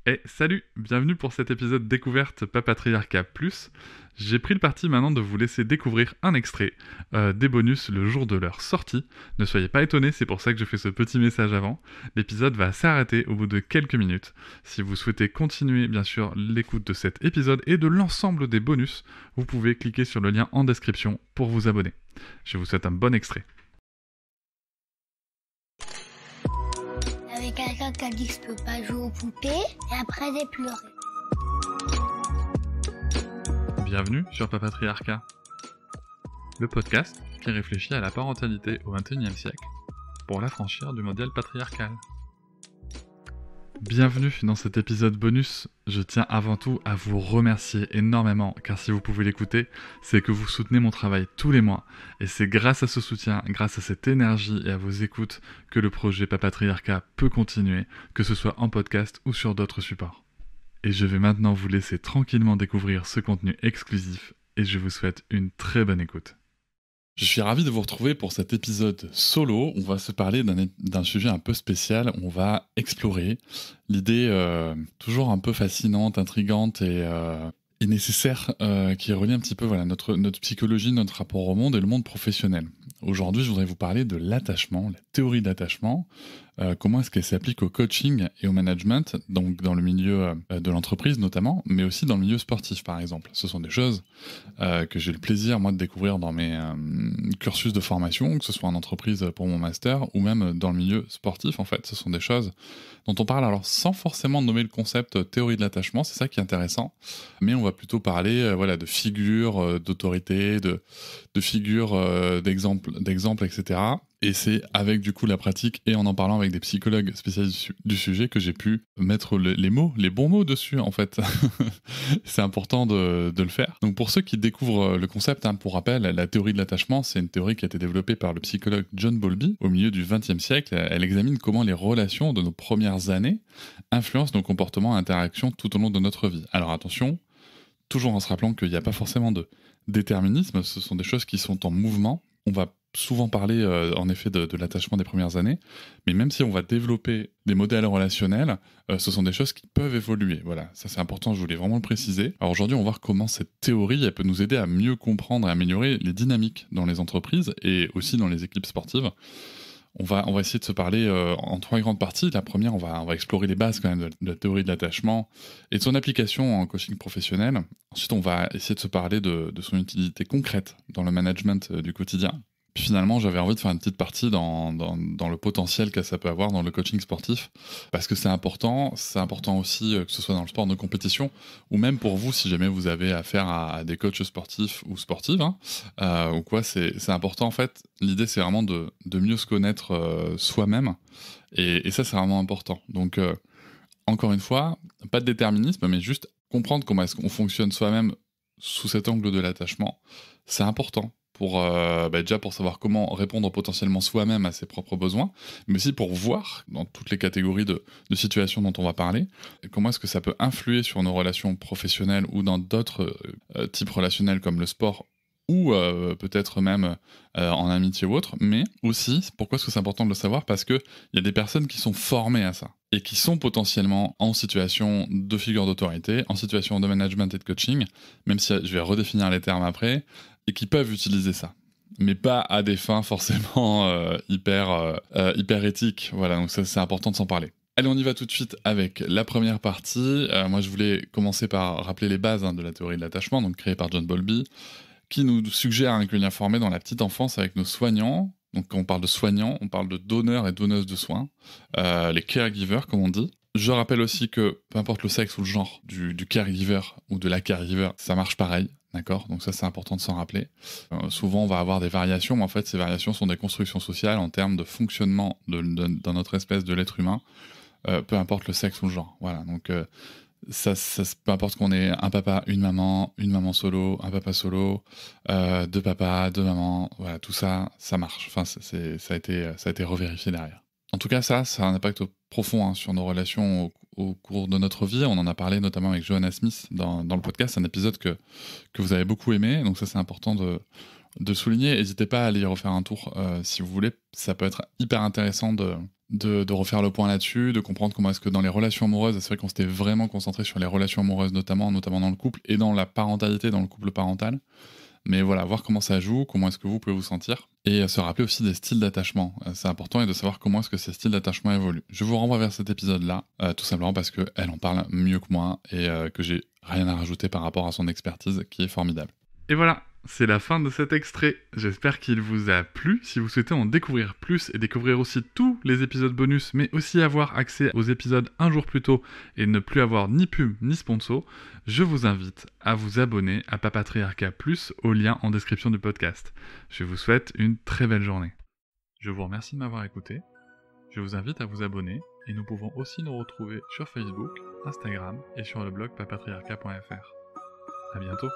Et salut, bienvenue pour cet épisode découverte Papatriarcat Plus. J'ai pris le parti maintenant de vous laisser découvrir un extrait des bonus le jour de leur sortie. Ne soyez pas étonnés, c'est pour ça que je fais ce petit message avant. L'épisode va s'arrêter au bout de quelques minutes. Si vous souhaitez continuer bien sûr l'écoute de cet épisode et de l'ensemble des bonus, vous pouvez cliquer sur le lien en description pour vous abonner. Je vous souhaite un bon extrait. Avec quelqu'un qui a dit que je peux pas jouer aux poupées, et après j'ai pleuré. Bienvenue sur Papatriarcat, le podcast qui réfléchit à la parentalité au XXIe siècle pour l'affranchir du modèle patriarcal. Bienvenue dans cet épisode bonus. Je tiens avant tout à vous remercier énormément, car si vous pouvez l'écouter, c'est que vous soutenez mon travail tous les mois. Et c'est grâce à ce soutien, grâce à cette énergie et à vos écoutes, que le projet Papatriarcat peut continuer, que ce soit en podcast ou sur d'autres supports. Et je vais maintenant vous laisser tranquillement découvrir ce contenu exclusif, et je vous souhaite une très bonne écoute. Je suis ravi de vous retrouver pour cet épisode solo. On va se parler d'un sujet un peu spécial. On va explorer l'idée toujours un peu fascinante, intrigante et nécessaire qui relie un petit peu notre psychologie, notre rapport au monde et le monde professionnel. Aujourd'hui, je voudrais vous parler de l'attachement, la théorie de l'attachement. Comment est-ce qu'elle s'applique au coaching et au management, donc dans le milieu de l'entreprise notamment, mais aussi dans le milieu sportif par exemple. Ce sont des choses que j'ai le plaisir moi de découvrir dans mes cursus de formation, que ce soit en entreprise pour mon master ou même dans le milieu sportif en fait. Ce sont des choses dont on parle alors sans forcément nommer le concept théorie de l'attachement, c'est ça qui est intéressant, mais on va plutôt parler de figures d'autorité, de figures d'exemples, etc. Et c'est avec du coup la pratique et en parlant avec des psychologues spécialistes du sujet que j'ai pu mettre les bons mots dessus en fait. C'est important de le faire. Donc pour ceux qui découvrent le concept, pour rappel, la théorie de l'attachement, c'est une théorie qui a été développée par le psychologue John Bowlby au milieu du XXe siècle. Elle examine comment les relations de nos premières années influencent nos comportements et interactions tout au long de notre vie. Alors attention, toujours en se rappelant qu'il n'y a pas forcément de déterminisme, ce sont des choses qui sont en mouvement. On va souvent parler en effet de l'attachement des premières années, mais même si on va développer des modèles relationnels, ce sont des choses qui peuvent évoluer. Voilà, ça c'est important, je voulais vraiment le préciser. Alors aujourd'hui, on va voir comment cette théorie elle peut nous aider à mieux comprendre et améliorer les dynamiques dans les entreprises et aussi dans les équipes sportives. On va essayer de se parler en trois grandes parties. La première, on va explorer les bases quand même de la théorie de l'attachement et de son application en coaching professionnel. Ensuite, on va essayer de se parler de son utilité concrète dans le management du quotidien. Puis finalement, j'avais envie de faire une petite partie dans le potentiel que ça peut avoir dans le coaching sportif, parce que c'est important aussi que ce soit dans le sport de compétition, ou même pour vous, si jamais vous avez affaire à des coachs sportifs ou sportives, ou quoi, c'est important en fait. L'idée, c'est vraiment de mieux se connaître soi-même, et ça, c'est vraiment important. Donc, encore une fois, pas de déterminisme, mais juste comprendre comment est-ce qu'on fonctionne soi-même sous cet angle de l'attachement, c'est important pour déjà pour savoir comment répondre potentiellement soi-même à ses propres besoins, mais aussi pour voir dans toutes les catégories de situations dont on va parler, comment est-ce que ça peut influer sur nos relations professionnelles ou dans d'autres types relationnels comme le sport ou peut-être même en amitié ou autre, mais aussi, pourquoi est-ce que c'est important de le savoir? Parce qu'il y a des personnes qui sont formées à ça, et qui sont potentiellement en situation de figure d'autorité, en situation de management et de coaching, même si je vais redéfinir les termes après, et qui peuvent utiliser ça. Mais pas à des fins forcément hyper éthiques. Voilà, donc ça, c'est important de s'en parler. Allez, on y va tout de suite avec la première partie. Moi, je voulais commencer par rappeler les bases de la théorie de l'attachement, donc créée par John Bowlby, qui nous suggère que le lien formé dans la petite enfance avec nos soignants. Donc quand on parle de soignants, on parle de donneurs et donneuses de soins, les caregivers comme on dit. Je rappelle aussi que peu importe le sexe ou le genre du caregiver ou de la caregiver, ça marche pareil, d'accord? Donc ça c'est important de s'en rappeler. Souvent on va avoir des variations, mais en fait ces variations sont des constructions sociales en termes de fonctionnement dans notre espèce de l'être humain, peu importe le sexe ou le genre. Voilà, donc ça, peu importe qu'on ait un papa, une maman solo, un papa solo, deux papas, deux mamans, voilà, tout ça, ça marche. Enfin, ça a été revérifié derrière. En tout cas, ça a un impact profond sur nos relations au cours de notre vie. On en a parlé notamment avec Johanna Smith dans le podcast, un épisode que vous avez beaucoup aimé. Donc ça, c'est important de souligner. N'hésitez pas à aller y refaire un tour si vous voulez. Ça peut être hyper intéressant de refaire le point là-dessus, de comprendre comment est-ce que dans les relations amoureuses, c'est vrai qu'on s'était vraiment concentré sur les relations amoureuses notamment dans le couple et dans la parentalité, dans le couple parental. Mais voilà, voir comment ça joue, comment est-ce que vous pouvez vous sentir, et se rappeler aussi des styles d'attachement. C'est important, et de savoir comment est-ce que ces styles d'attachement évoluent. Je vous renvoie vers cet épisode-là, tout simplement parce qu'elle en parle mieux que moi, et que j'ai rien à rajouter par rapport à son expertise, qui est formidable. Et voilà, c'est la fin de cet extrait. J'espère qu'il vous a plu. Si vous souhaitez en découvrir plus et découvrir aussi tous les épisodes bonus, mais aussi avoir accès aux épisodes un jour plus tôt et ne plus avoir ni pub ni sponsor, je vous invite à vous abonner à Papatriarcat Plus au lien en description du podcast. Je vous souhaite une très belle journée. Je vous remercie de m'avoir écouté. Je vous invite à vous abonner et nous pouvons aussi nous retrouver sur Facebook, Instagram et sur le blog papatriarcat.fr. À bientôt.